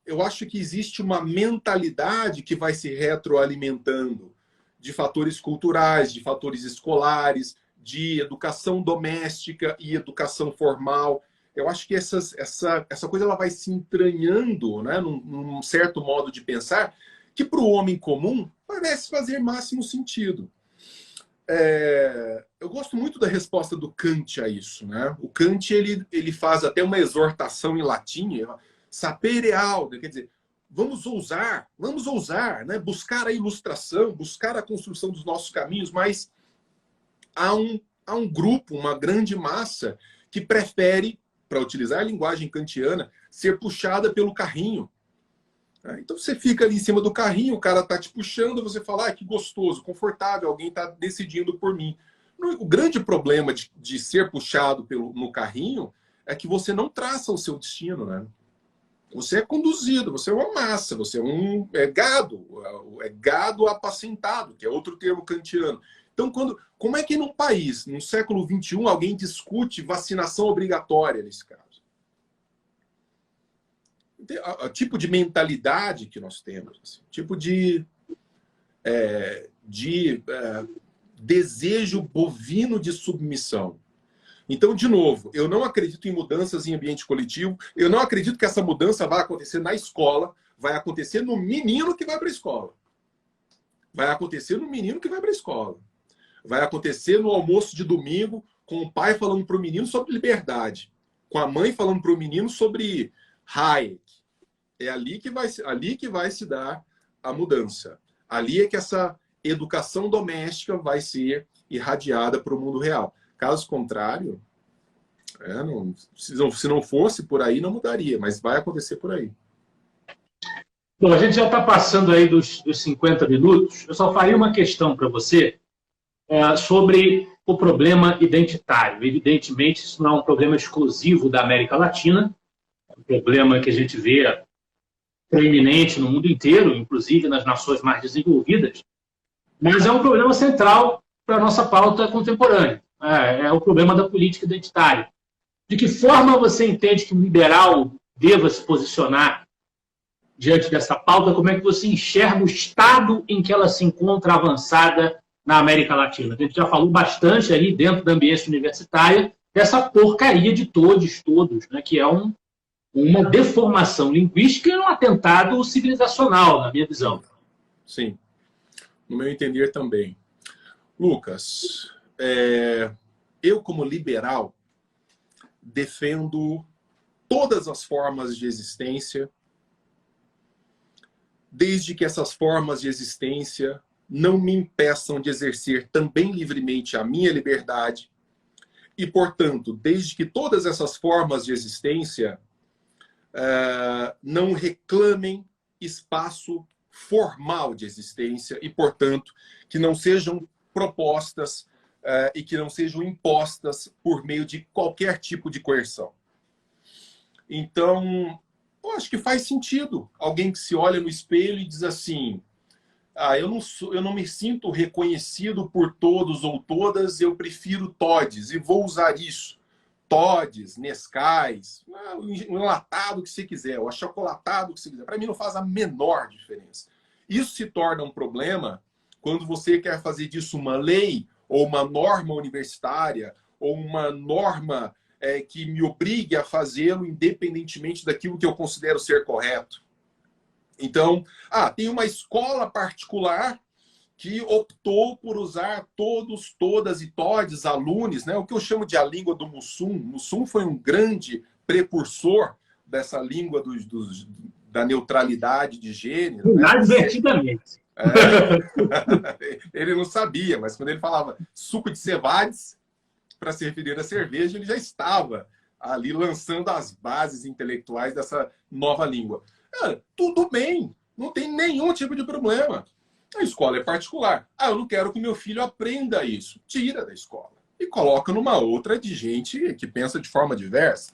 Eu acho que existe uma mentalidade que vai se retroalimentando de fatores culturais, de fatores escolares, de educação doméstica e educação formal. Eu acho que essa coisa ela vai se entranhando, né, num certo modo de pensar que para o homem comum parece fazer máximo sentido. Eu gosto muito da resposta do Kant a isso. Né? O Kant ele faz até uma exortação em latim, sapere aude, quer dizer, vamos ousar, né? Buscar a ilustração, buscar a construção dos nossos caminhos, mas há um grupo, uma grande massa que prefere, para utilizar a linguagem kantiana, ser puxada pelo carrinho. Então você fica ali em cima do carrinho, o cara está te puxando, você fala, que gostoso, confortável, alguém está decidindo por mim. O grande problema de ser puxado no carrinho é que você não traça o seu destino, né? Você é conduzido, você é uma massa, você é gado apacentado, que é outro termo kantiano. Então, como é que num país, no século XXI, alguém discute vacinação obrigatória nesse caso? O tipo de mentalidade que nós temos, assim, tipo de desejo bovino de submissão. Então, de novo, eu não acredito em mudanças em ambiente coletivo, eu não acredito que essa mudança vai acontecer na escola, vai acontecer no menino que vai para a escola. Vai acontecer no menino que vai para a escola. Vai acontecer no almoço de domingo, com o pai falando para o menino sobre liberdade, com a mãe falando para o menino sobre Hayek. É ali que vai se dar a mudança. Ali é que essa educação doméstica vai ser irradiada para o mundo real. Caso contrário, se não fosse por aí, não mudaria, mas vai acontecer por aí. Bom, a gente já está passando aí dos 50 minutos. Eu só faria uma questão para você sobre o problema identitário. Evidentemente, isso não é um problema exclusivo da América Latina, é um problema que a gente vê preeminente no mundo inteiro, inclusive nas nações mais desenvolvidas, mas é um problema central para a nossa pauta contemporânea. É o problema da política identitária. De que forma você entende que um liberal deva se posicionar diante dessa pauta? Como é que você enxerga o estado em que ela se encontra avançada na América Latina? A gente já falou bastante aí dentro da ambiência universitária dessa porcaria de todos, né, que é uma deformação linguística e um atentado civilizacional, na minha visão. Sim, no meu entender também. Lucas, eu como liberal defendo todas as formas de existência, desde que essas formas de existência não me impeçam de exercer também livremente a minha liberdade e, portanto, desde que todas essas formas de existência não reclamem espaço formal de existência e, portanto, que não sejam propostas e que não sejam impostas por meio de qualquer tipo de coerção. Então, eu acho que faz sentido alguém que se olha no espelho e diz assim: eu não me sinto reconhecido por todos ou todas, eu prefiro Todds e vou usar isso. Todds, Nescais, o enlatado que você quiser, o achocolatado que você quiser. Para mim não faz a menor diferença. Isso se torna um problema quando você quer fazer disso uma lei ou uma norma universitária ou uma norma que me obrigue a fazê-lo independentemente daquilo que eu considero ser correto. Então, tem uma escola particular que optou por usar todos, todas e todes, alunos, né? O que eu chamo de a língua do Mussum. Mussum foi um grande precursor dessa língua da neutralidade de gênero. Né? Advertidamente. Ele não sabia, mas quando ele falava suco de cevades para se referir à cerveja, ele já estava ali lançando as bases intelectuais dessa nova língua. Cara, tudo bem, não tem nenhum tipo de problema. A escola é particular. Eu não quero que meu filho aprenda isso. Tira da escola e coloca numa outra de gente que pensa de forma diversa.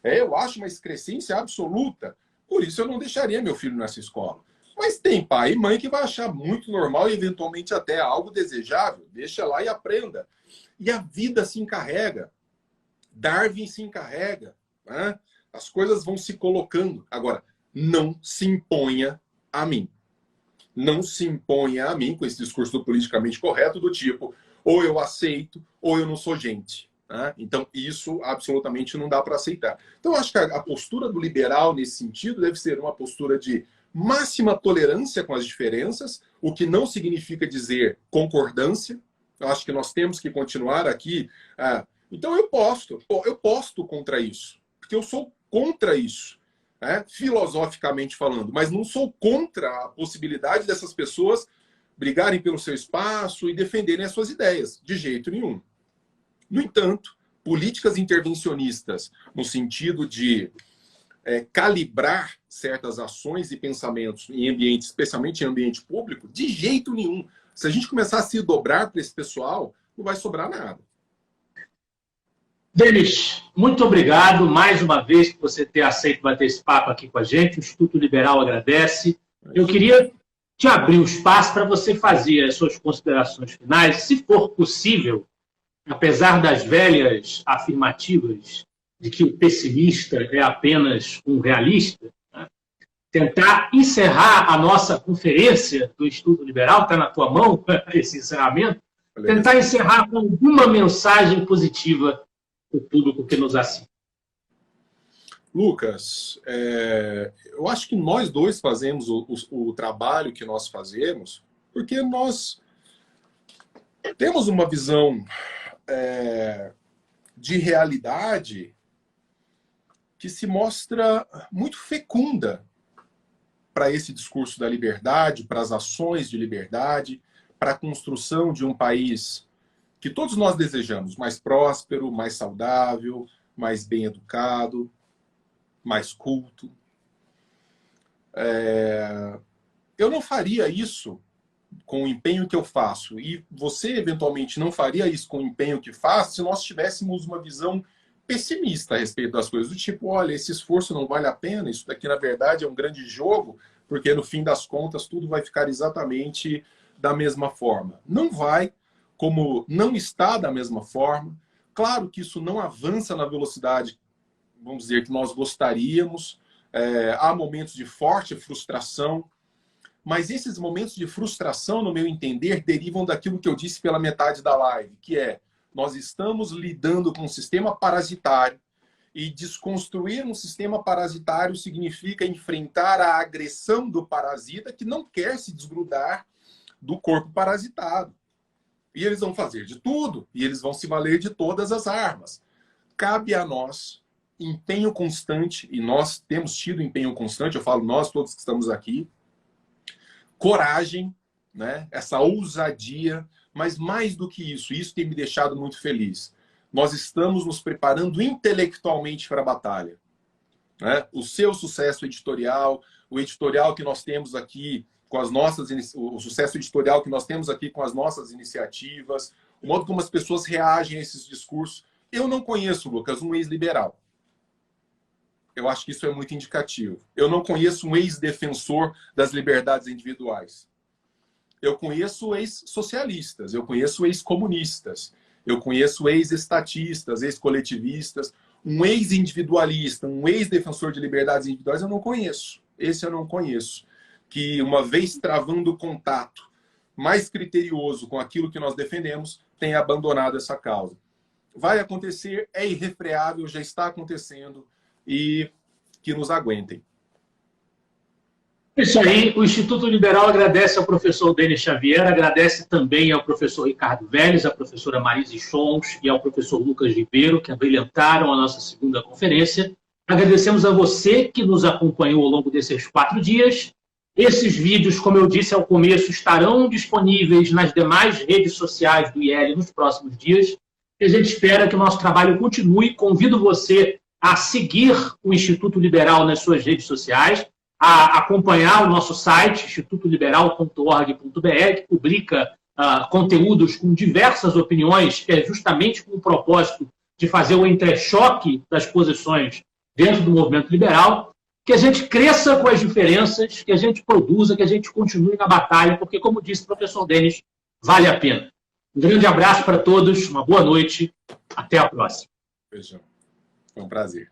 Eu acho uma excrescência absoluta. Por isso eu não deixaria meu filho nessa escola. Mas tem pai e mãe que vai achar muito normal e eventualmente até algo desejável. Deixa lá e aprenda. E a vida se encarrega. Darwin se encarrega. Né? As coisas vão se colocando. Agora, não se imponha a mim. Não se imponha a mim com esse discurso do politicamente correto do tipo, ou eu aceito, ou eu não sou gente. Né? Então, isso absolutamente não dá para aceitar. Então, eu acho que a postura do liberal nesse sentido deve ser uma postura de máxima tolerância com as diferenças, o que não significa dizer concordância. Eu acho que nós temos que continuar aqui. Então, eu posto contra isso, porque eu sou contra isso. Filosoficamente falando, mas não sou contra a possibilidade dessas pessoas brigarem pelo seu espaço e defenderem as suas ideias, de jeito nenhum. No entanto, políticas intervencionistas, no sentido de calibrar certas ações e pensamentos em ambiente, especialmente em ambiente público, de jeito nenhum. Se a gente começar a se dobrar para esse pessoal, não vai sobrar nada. Denis, muito obrigado mais uma vez por você ter aceito bater esse papo aqui com a gente. O Instituto Liberal agradece. Eu queria te abrir o espaço para você fazer as suas considerações finais, se for possível, apesar das velhas afirmativas de que o pessimista é apenas um realista, né? Tentar encerrar a nossa conferência do Instituto Liberal, está na tua mão esse encerramento, tentar encerrar com alguma mensagem positiva o público que nos assiste. Lucas, eu acho que nós dois fazemos o trabalho que nós fazemos porque nós temos uma visão de realidade que se mostra muito fecunda para esse discurso da liberdade, para as ações de liberdade, para a construção de um país que todos nós desejamos, mais próspero, mais saudável, mais bem educado, mais culto. Eu não faria isso com o empenho que eu faço, e você, eventualmente, não faria isso com o empenho que faz se nós tivéssemos uma visão pessimista a respeito das coisas, do tipo, olha, esse esforço não vale a pena, isso daqui, na verdade, é um grande jogo, porque, no fim das contas, tudo vai ficar exatamente da mesma forma. Não vai. como não está da mesma forma. Claro que isso não avança na velocidade, vamos dizer, que nós gostaríamos. Há momentos de forte frustração, mas esses momentos de frustração, no meu entender, derivam daquilo que eu disse pela metade da live, que é, nós estamos lidando com um sistema parasitário, e desconstruir um sistema parasitário significa enfrentar a agressão do parasita que não quer se desgrudar do corpo parasitado. E eles vão fazer de tudo, e eles vão se valer de todas as armas. Cabe a nós empenho constante, e nós temos tido empenho constante, eu falo nós, todos que estamos aqui, coragem, né? Essa ousadia, mas mais do que isso tem me deixado muito feliz. Nós estamos nos preparando intelectualmente para a batalha, né? O seu sucesso editorial, o editorial que nós temos aqui com as nossas, o sucesso editorial que nós temos aqui com as nossas iniciativas, o modo como as pessoas reagem a esses discursos. Eu não conheço, Lucas, um ex-liberal. Eu acho que isso é muito indicativo. Eu não conheço um ex-defensor das liberdades individuais. Eu conheço ex-socialistas, eu conheço ex-comunistas, eu conheço ex-estatistas, ex-coletivistas. Um ex-individualista, um ex-defensor de liberdades individuais, eu não conheço. Esse eu não conheço. Que, uma vez travando contato mais criterioso com aquilo que nós defendemos, tenha abandonado essa causa. Vai acontecer, é irrefreável, já está acontecendo, e que nos aguentem. Isso aí, o Instituto Liberal agradece ao professor Denis Xavier, agradece também ao professor Ricardo Vélez, à professora Marise Chons e ao professor Lucas Ribeiro, que abrilhantaram a nossa segunda conferência. Agradecemos a você que nos acompanhou ao longo desses 4 dias. Esses vídeos, como eu disse ao começo, estarão disponíveis nas demais redes sociais do IEL nos próximos dias. E a gente espera que o nosso trabalho continue. Convido você a seguir o Instituto Liberal nas suas redes sociais, a acompanhar o nosso site, institutoliberal.org.br, que publica conteúdos com diversas opiniões, que é justamente com o propósito de fazer o entrechoque das posições dentro do movimento liberal, que a gente cresça com as diferenças, que a gente produza, que a gente continue na batalha, porque, como disse o professor Denis, vale a pena. Um grande abraço para todos, uma boa noite, até a próxima. Beijão. Foi um prazer.